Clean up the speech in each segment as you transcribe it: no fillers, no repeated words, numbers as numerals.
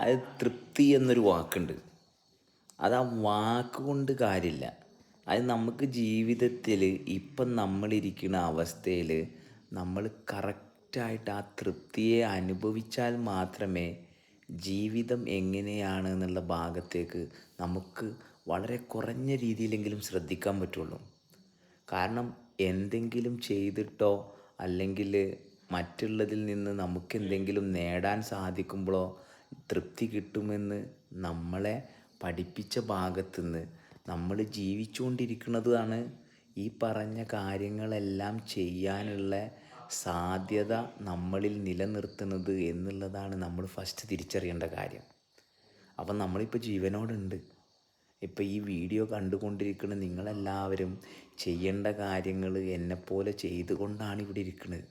അത് തൃപ്തി എന്നൊരു വാക്കുണ്ട്. അത് ആ വാക്ക് കൊണ്ട് കാര്യമില്ല. അത് നമുക്ക് ജീവിതത്തിൽ ഇപ്പം നമ്മളിരിക്കുന്ന അവസ്ഥയിൽ നമ്മൾ കറക്റ്റായിട്ട് ആ തൃപ്തിയെ അനുഭവിച്ചാൽ മാത്രമേ ജീവിതം എങ്ങനെയാണ് എന്നുള്ള ഭാഗത്തേക്ക് നമുക്ക് വളരെ കുറഞ്ഞ രീതിയിലെങ്കിലും ശ്രദ്ധിക്കാൻ പറ്റുള്ളൂ. കാരണം എന്തെങ്കിലും ചെയ്തിട്ടോ അല്ലെങ്കിൽ മറ്റുള്ളതിൽ നിന്ന് നമുക്കെന്തെങ്കിലും നേടാൻ സാധിക്കുമ്പോഴോ തൃപ്തി കിട്ടുമെന്ന് നമ്മളെ പഠിപ്പിച്ച ഭാഗത്തുനിന്ന് നമ്മൾ ജീവിച്ചുകൊണ്ടിരിക്കുന്നതാണ് ഈ പറഞ്ഞ കാര്യങ്ങളെല്ലാം ചെയ്യാനുള്ള സാധ്യത നമ്മളിൽ നിലനിർത്തുന്നത് എന്നുള്ളതാണ് നമ്മൾ ഫസ്റ്റ് തിരിച്ചറിയേണ്ട കാര്യം. അപ്പം നമ്മളിപ്പോൾ ജീവനോടുണ്ട്. ഇപ്പം ഈ വീഡിയോ കണ്ടുകൊണ്ടിരിക്കുന്ന നിങ്ങളെല്ലാവരും ചെയ്യേണ്ട കാര്യങ്ങൾ എന്നെപ്പോലെ ചെയ്തുകൊണ്ടാണ് ഇവിടെ ഇരിക്കുന്നത്.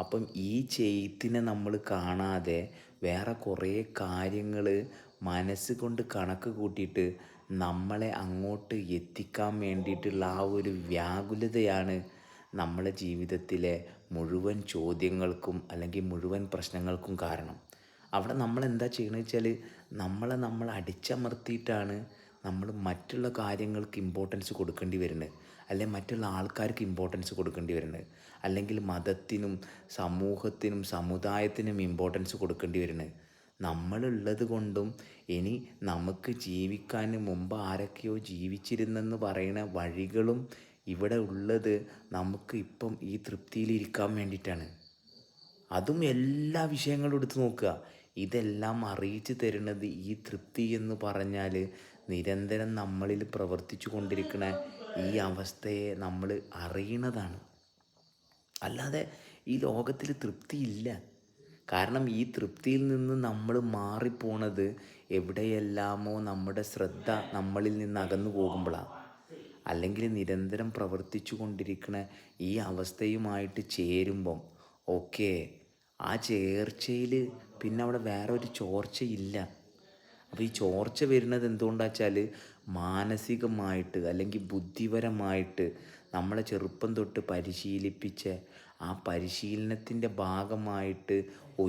അപ്പം ഈ ചെയ്ത്തിനെ നമ്മൾ കാണാതെ വേറെ കുറേ കാര്യങ്ങൾ മനസ്സുകൊണ്ട് കണക്ക് കൂട്ടിയിട്ട് നമ്മളെ അങ്ങോട്ട് എത്തിക്കാൻ വേണ്ടിയിട്ടുള്ള ആ ഒരു വ്യാകുലതയാണ് നമ്മളെ ജീവിതത്തിലെ മുഴുവൻ ചോദ്യങ്ങൾക്കും അല്ലെങ്കിൽ മുഴുവൻ പ്രശ്നങ്ങൾക്കും കാരണം. അവിടെ നമ്മളെന്താ ചെയ്യണമെന്ന് വെച്ചാൽ നമ്മൾ അടിച്ചമർത്തിയിട്ടാണ് നമ്മൾ മറ്റുള്ള കാര്യങ്ങൾക്ക് ഇമ്പോർട്ടൻസ് കൊടുക്കേണ്ടി വരുന്നത്, അല്ലെങ്കിൽ മറ്റുള്ള ആൾക്കാർക്ക് ഇമ്പോർട്ടൻസ് കൊടുക്കേണ്ടി വരുന്നത്, അല്ലെങ്കിൽ മതത്തിനും സമൂഹത്തിനും സമുദായത്തിനും ഇമ്പോർട്ടൻസ് കൊടുക്കേണ്ടി വരുന്നത്. നമ്മളുള്ളത് കൊണ്ടും ഇനി നമുക്ക് ജീവിക്കാൻ മുമ്പ് ആരൊക്കെയോ ജീവിച്ചിരുന്നെന്ന് പറയുന്ന വഴികളും ഇവിടെ ഉള്ളത് നമുക്ക് ഇപ്പം ഈ തൃപ്തിയിലിരിക്കാൻ വേണ്ടിയിട്ടാണ്. അതും എല്ലാ വിഷയങ്ങളും എടുത്ത് നോക്കുക. ഇതെല്ലാം അറിയിച്ചു തരുന്നത് ഈ തൃപ്തി എന്ന് പറഞ്ഞാൽ നിരന്തരം നമ്മളിൽ പ്രവർത്തിച്ചു കൊണ്ടിരിക്കുന്ന ഈ അവസ്ഥയെ നമ്മൾ അറിയണതാണ്. അല്ലാതെ ഈ ലോകത്തിൽ തൃപ്തിയില്ല. കാരണം ഈ തൃപ്തിയിൽ നിന്ന് നമ്മൾ മാറിപ്പോണത് എവിടെയെല്ലാമോ നമ്മുടെ ശ്രദ്ധ നമ്മളിൽ നിന്ന് അകന്നു പോകുമ്പോഴാണ്. അല്ലെങ്കിൽ നിരന്തരം പ്രവർത്തിച്ചു കൊണ്ടിരിക്കുന്ന ഈ അവസ്ഥയുമായിട്ട് ചേരുമ്പം ഓക്കെ, ആ ചേർച്ചയിൽ പിന്നെ അവിടെ വേറെ ഒരു ചോർച്ചയില്ല. അപ്പോൾ ഈ ചോർച്ച വരുന്നത് എന്തുകൊണ്ടാണെന്ന് വെച്ചാൽ മാനസികമായിട്ട് അല്ലെങ്കിൽ ബുദ്ധിപരമായിട്ട് നമ്മളെ ചെറുപ്പം തൊട്ട് പരിശീലിപ്പിച്ച ആ പരിശീലനത്തിൻ്റെ ഭാഗമായിട്ട്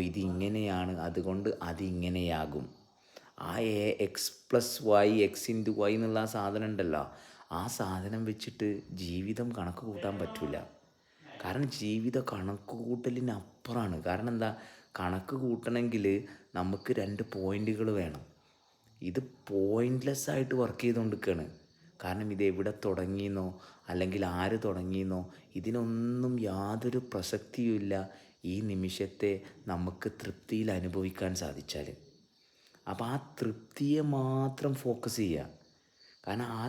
ഇതിങ്ങനെയാണ് അതുകൊണ്ട് അതിങ്ങനെയാകും. ആ X+Y X×Y എന്നുള്ള ആ സാധനം ഉണ്ടല്ലോ, ആ സാധനം വെച്ചിട്ട് ജീവിതം കണക്ക് കൂട്ടാൻ പറ്റില്ല. കാരണം ജീവിത കണക്ക് കൂട്ടലിനപ്പുറമാണ്. കാരണം എന്താ, കണക്ക് കൂട്ടണമെങ്കിൽ നമുക്ക് 2 പോയിൻ്റുകൾ വേണം. ഇത് പോയിൻ്റ്ലെസ് ആയിട്ട് വർക്ക് ചെയ്തുകൊണ്ടിരിക്കുകയാണ്. കാരണം ഇത് എവിടെ തുടങ്ങിയെന്നോ അല്ലെങ്കിൽ ആര് തുടങ്ങിയെന്നോ ഇതിനൊന്നും യാതൊരു പ്രസക്തിയുമില്ല ഈ നിമിഷത്തെ നമുക്ക് തൃപ്തിയിൽ അനുഭവിക്കാൻ സാധിച്ചാൽ. അപ്പോൾ ആ തൃപ്തിയെ മാത്രം ഫോക്കസ് ചെയ്യുക. കാരണം ആ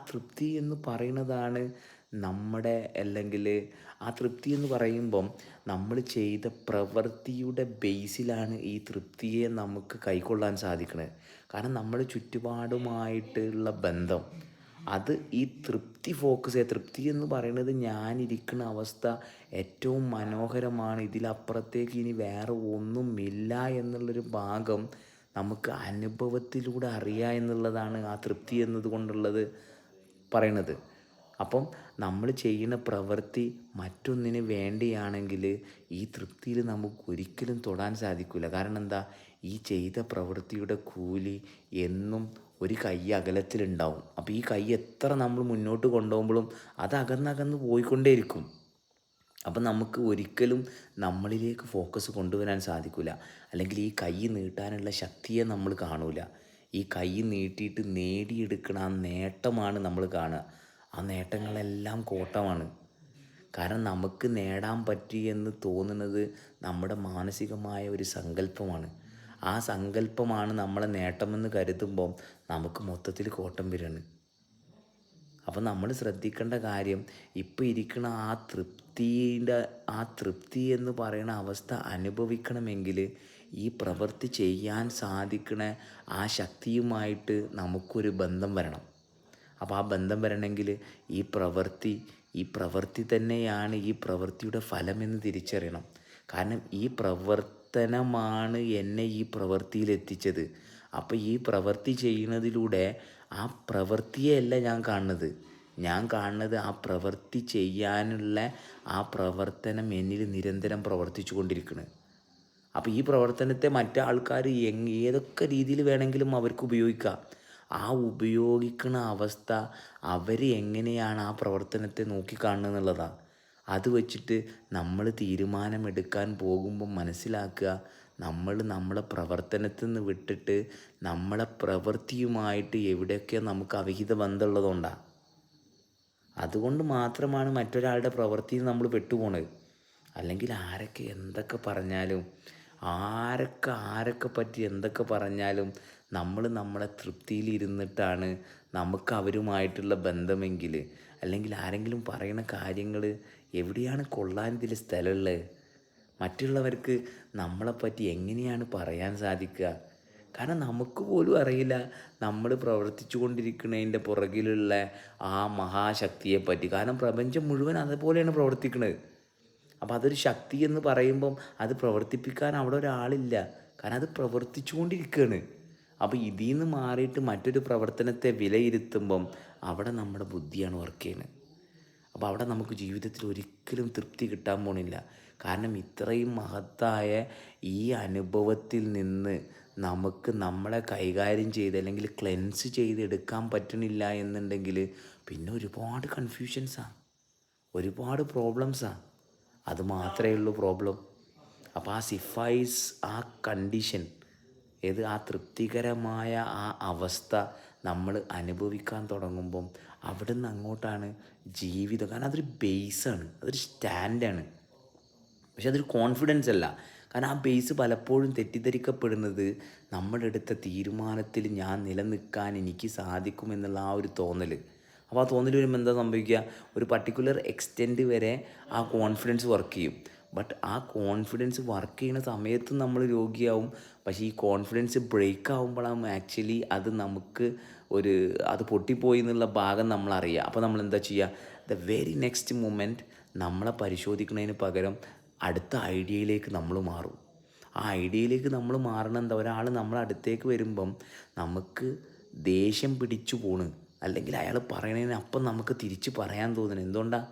തൃപ്തി എന്ന് പറയുന്നതാണ് നമ്മുടെ, അല്ലെങ്കിൽ ആ തൃപ്തി എന്ന് പറയുമ്പം നമ്മൾ ചെയ്ത പ്രവൃത്തിയുടെ ബേസിലാണ് ഈ തൃപ്തിയെ നമുക്ക് കൈക്കൊള്ളാൻ സാധിക്കുന്നത്. കാരണം നമ്മൾ ചുറ്റുപാടുമായിട്ടുള്ള ബന്ധം അത് ഈ തൃപ്തി ഫോക്കസ് ചെയ്യുക. തൃപ്തി എന്ന് പറയുന്നത് ഞാനിരിക്കുന്ന അവസ്ഥ ഏറ്റവും മനോഹരമാണ്, ഇതിലപ്പുറത്തേക്ക് ഇനി വേറെ ഒന്നുമില്ല എന്നുള്ളൊരു ഭാഗം നമുക്ക് അനുഭവത്തിലൂടെ അറിയുക എന്നുള്ളതാണ് ആ തൃപ്തി എന്നതുകൊണ്ടുള്ളത് പറയണത്. അപ്പം നമ്മൾ ചെയ്യുന്ന പ്രവൃത്തി മറ്റൊന്നിന് വേണ്ടിയാണെങ്കിൽ ഈ തൃപ്തിയിൽ നമുക്ക് ഒരിക്കലും തൊടാൻ സാധിക്കില്ല. കാരണം എന്താ, ഈ ചെയ്ത പ്രവൃത്തിയുടെ കൂലി എന്നും ഒരു കൈ അകലത്തിലുണ്ടാവും. അപ്പോൾ ഈ കൈ എത്ര നമ്മൾ മുന്നോട്ട് കൊണ്ടുപോകുമ്പോഴും അത് അകന്നകന്ന് പോയിക്കൊണ്ടേയിരിക്കും. അപ്പം നമുക്ക് ഒരിക്കലും നമ്മളിലേക്ക് ഫോക്കസ് കൊണ്ടുവരാൻ സാധിക്കില്ല. അല്ലെങ്കിൽ ഈ കൈ നീട്ടാനുള്ള ശക്തിയെ നമ്മൾ കാണൂല. ഈ കൈ നീട്ടിയിട്ട് നേടിയെടുക്കണ ആ നേട്ടമാണ് നമ്മൾ കാണുക. ആ നേട്ടങ്ങളെല്ലാം കോട്ടമാണ്. കാരണം നമുക്ക് നേടാൻ പറ്റി എന്ന് തോന്നുന്നത് നമ്മുടെ മാനസികമായ ഒരു സങ്കല്പമാണ്. ആ സങ്കല്പമാണ് നമ്മളെ നേട്ടമെന്ന് കരുതുമ്പം നമുക്ക് മൊത്തത്തിൽ കോട്ടം വരികയാണ്. അപ്പം നമ്മൾ ശ്രദ്ധിക്കേണ്ട കാര്യം, ഇപ്പോൾ ഇരിക്കുന്ന ആ തൃപ്തി എന്ന് പറയുന്ന അവസ്ഥ അനുഭവിക്കണമെങ്കിൽ ഈ പ്രവൃത്തി ചെയ്യാൻ സാധിക്കുന്ന ആ ശക്തിയുമായിട്ട് നമുക്കൊരു ബന്ധം വരണം. അപ്പോൾ ആ ബന്ധം വരണമെങ്കിൽ ഈ പ്രവൃത്തി തന്നെയാണ് ഈ പ്രവൃത്തിയുടെ ഫലമെന്ന് തിരിച്ചറിയണം. കാരണം ഈ പ്രവർത്തനമാണ് എന്നെ ഈ പ്രവൃത്തിയിൽ എത്തിച്ചത്. അപ്പോൾ ഈ പ്രവൃത്തി ചെയ്യുന്നതിലൂടെ ആ പ്രവൃത്തിയെയല്ല ഞാൻ കാണുന്നത് ആ പ്രവൃത്തി ചെയ്യാനുള്ള ആ പ്രവർത്തനം എന്നിൽ നിരന്തരം പ്രവർത്തിച്ചു കൊണ്ടിരിക്കുന്നത്. അപ്പോൾ ഈ പ്രവർത്തനത്തെ മറ്റാൾക്കാർ ഏതൊക്കെ രീതിയിൽ വേണമെങ്കിലും അവർക്ക് ഉപയോഗിക്കാം. ആ ഉപയോഗിക്കുന്ന അവസ്ഥ അവർ എങ്ങനെയാണ് ആ പ്രവർത്തനത്തെ നോക്കിക്കാണുന്നത് എന്നുള്ളതാണ്. അത് വെച്ചിട്ട് നമ്മൾ തീരുമാനമെടുക്കാൻ പോകുമ്പോൾ മനസ്സിലാക്കുക, നമ്മൾ നമ്മളെ പ്രവർത്തനത്തിൽ നിന്ന് വിട്ടിട്ട് നമ്മളെ പ്രവൃത്തിയുമായിട്ട് എവിടെയൊക്കെ നമുക്ക് അവിഹിത ബന്ധമുള്ളതുകൊണ്ടാണ്. അതുകൊണ്ട് മാത്രമാണ് മറ്റൊരാളുടെ പ്രവൃത്തിയിൽ നമ്മൾ പെട്ടുപോണത്. അല്ലെങ്കിൽ ആരൊക്കെ എന്തൊക്കെ പറഞ്ഞാലും, ആരൊക്കെ പറ്റി എന്തൊക്കെ പറഞ്ഞാലും നമ്മൾ നമ്മളെ തൃപ്തിയിലിരുന്നിട്ടാണ് നമുക്ക് അവരുമായിട്ടുള്ള ബന്ധമെങ്കിൽ, അല്ലെങ്കിൽ ആരെങ്കിലും പറയുന്ന കാര്യങ്ങൾ എവിടെയാണ് കൊള്ളാൻ ഇതിൽ സ്ഥലമുള്ളത്? മറ്റുള്ളവർക്ക് നമ്മളെപ്പറ്റി എങ്ങനെയാണ് പറയാൻ സാധിക്കുക? കാരണം നമുക്ക് പോലും അറിയില്ല നമ്മൾ പ്രവർത്തിച്ചു കൊണ്ടിരിക്കുന്നതിൻ്റെ പുറകിലുള്ള ആ മഹാശക്തിയെപ്പറ്റി. കാരണം പ്രപഞ്ചം മുഴുവൻ അതുപോലെയാണ് പ്രവർത്തിക്കുന്നത്. അപ്പോൾ അതൊരു ശക്തി എന്ന് പറയുമ്പം അത് പ്രവർത്തിപ്പിക്കാൻ അവിടെ ഒരാളില്ല. കാരണം അത് പ്രവർത്തിച്ചു കൊണ്ടിരിക്കുകയാണ്. അപ്പോൾ ഇതിൽ നിന്ന് മാറിയിട്ട് മറ്റൊരു പ്രവർത്തനത്തെ വിലയിരുത്തുമ്പം അവിടെ നമ്മുടെ ബുദ്ധിയാണ് വർക്ക് ചെയ്യുന്നത്. അപ്പോൾ അവിടെ നമുക്ക് ജീവിതത്തിൽ ഒരിക്കലും തൃപ്തി കിട്ടാൻ പോണില്ല. കാരണം ഇത്രയും മഹത്തായ ഈ അനുഭവത്തിൽ നിന്ന് നമുക്ക് നമ്മളെ കൈകാര്യം ചെയ്ത് അല്ലെങ്കിൽ ക്ലെൻസ് ചെയ്തെടുക്കാൻ പറ്റണില്ല എന്നുണ്ടെങ്കിൽ പിന്നെ ഒരുപാട് കൺഫ്യൂഷൻസാണ്, ഒരുപാട് പ്രോബ്ലംസാണ്. അത് മാത്രമേ ഉള്ളൂ പ്രോബ്ലം. അപ്പോൾ ആ സിഫൈസ്, ആ കണ്ടീഷൻ, ആ തൃപ്തികരമായ ആ അവസ്ഥ നമ്മൾ അനുഭവിക്കാൻ തുടങ്ങുമ്പം അവിടെ നിന്ന് അങ്ങോട്ടാണ് ജീവിതം. കാരണം അതൊരു ബേസാണ്, അതൊരു സ്റ്റാൻഡാണ്. പക്ഷെ അതൊരു കോൺഫിഡൻസ് അല്ല. കാരണം ആ ബേസ് പലപ്പോഴും തെറ്റിദ്ധരിക്കപ്പെടുന്നത് നമ്മുടെ എടുത്ത തീരുമാനത്തിൽ ഞാൻ നിലനിൽക്കാൻ എനിക്ക് സാധിക്കുമെന്നുള്ള ആ ഒരു തോന്നൽ. അപ്പോൾ ആ തോന്നൽ വരുമ്പോൾ എന്താ സംഭവിക്കുക? ഒരു പർട്ടിക്കുലർ എക്സ്റ്റെൻറ്റ് വരെ ആ കോൺഫിഡൻസ് വർക്ക് ചെയ്യും. ബട്ട് ആ കോൺഫിഡൻസ് വർക്ക് ചെയ്യുന്ന സമയത്തും നമ്മൾ രോഗിയാവും. പക്ഷേ ഈ കോൺഫിഡൻസ് ബ്രേക്ക് ആകുമ്പോഴാണ് ആക്ച്വലി അത് നമുക്ക് അത് പൊട്ടിപ്പോയി എന്നുള്ള ഭാഗം നമ്മളറിയുക. അപ്പോൾ നമ്മൾ എന്താ ചെയ്യുക? ദ വെരി നെക്സ്റ്റ് മൊമെൻറ്റ് നമ്മളെ പരിശോധിക്കുന്നതിന് പകരം അടുത്ത ഐഡിയയിലേക്ക് നമ്മൾ മാറും. ആ ഐഡിയയിലേക്ക് നമ്മൾ മാറണം. എന്താ, ഒരാൾ നമ്മളെ അടുത്തേക്ക് വരുമ്പം നമുക്ക് ദേഷ്യം പിടിച്ചു പോണ്, അല്ലെങ്കിൽ അയാൾ പറയണതിന് അപ്പം നമുക്ക് തിരിച്ച് പറയാൻ തോന്നുന്നു. എന്തുകൊണ്ടാണ്?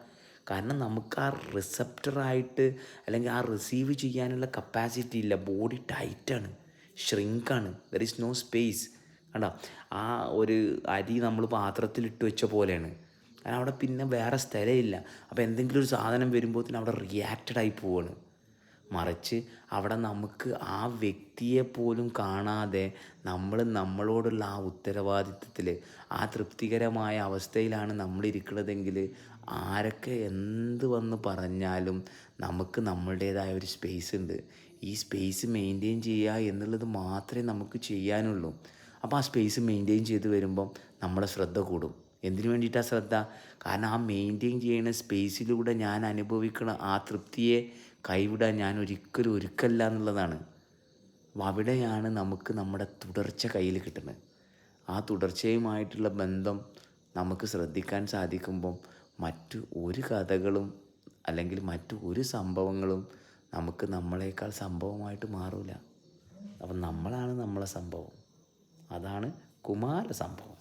കാരണം നമുക്ക് ആ റിസപ്റ്ററായിട്ട് അല്ലെങ്കിൽ ആ റിസീവ് ചെയ്യാനുള്ള കപ്പാസിറ്റി ഇല്ല. ബോഡി ടൈറ്റാണ്, ഷ്രിങ്കാണ്, ദർ ഈസ് നോ സ്പേസ്. കണ്ടോ, ആ ഒരു അരി നമ്മൾ പാത്രത്തിലിട്ട് വെച്ച പോലെയാണ്. കാരണം അവിടെ പിന്നെ വേറെ സ്ഥലമില്ല. അപ്പോൾ എന്തെങ്കിലും ഒരു സാധനം വരുമ്പോഴത്തേനും അവിടെ റിയാക്റ്റഡ് ആയി പോവാണ്. മറിച്ച് അവിടെ നമുക്ക് ആ വ്യക്തിയെ പോലും കാണാതെ നമ്മളോടുള്ള ആ ഉത്തരവാദിത്വത്തിൽ, ആ തൃപ്തികരമായ അവസ്ഥയിലാണ് നമ്മളിരിക്കുന്നതെങ്കിൽ ആരൊക്കെ എന്ത് വന്ന് പറഞ്ഞാലും നമുക്ക് നമ്മളുടേതായ ഒരു സ്പേസ് ഉണ്ട്. ഈ സ്പേസ് മെയിൻറ്റെയിൻ ചെയ്യുക എന്നുള്ളത് മാത്രമേ നമുക്ക് ചെയ്യാനുള്ളൂ. അപ്പോൾ ആ സ്പേസ് മെയിൻറ്റെയിൻ ചെയ്ത് വരുമ്പം നമ്മുടെ ശ്രദ്ധ കൂടും. എന്തിനു വേണ്ടിയിട്ടാണ് ശ്രദ്ധ? കാരണം ആ മെയിൻറ്റെയിൻ ചെയ്യുന്ന സ്പേസിലൂടെ ഞാൻ അനുഭവിക്കുന്ന ആ തൃപ്തിയെ കൈവിടാൻ ഞാൻ ഒരിക്കലും ഒരുക്കല്ല എന്നുള്ളതാണ്. അപ്പോൾ അവിടെയാണ് നമുക്ക് നമ്മുടെ തുടർച്ച കയ്യിൽ കിട്ടുന്നത്. ആ തുടർച്ചയുമായിട്ടുള്ള ബന്ധം നമുക്ക് ശ്രദ്ധിക്കാൻ സാധിക്കുമ്പം മറ്റു ഒരു കഥകളും അല്ലെങ്കിൽ മറ്റു ഒരു സംഭവങ്ങളും നമുക്ക് നമ്മളെക്കാൾ സംഭവമായിട്ട് മാറില്ല. അപ്പം നമ്മളാണ് നമ്മളെ സംഭവം. അതാണ് കുമാര സംഭവം.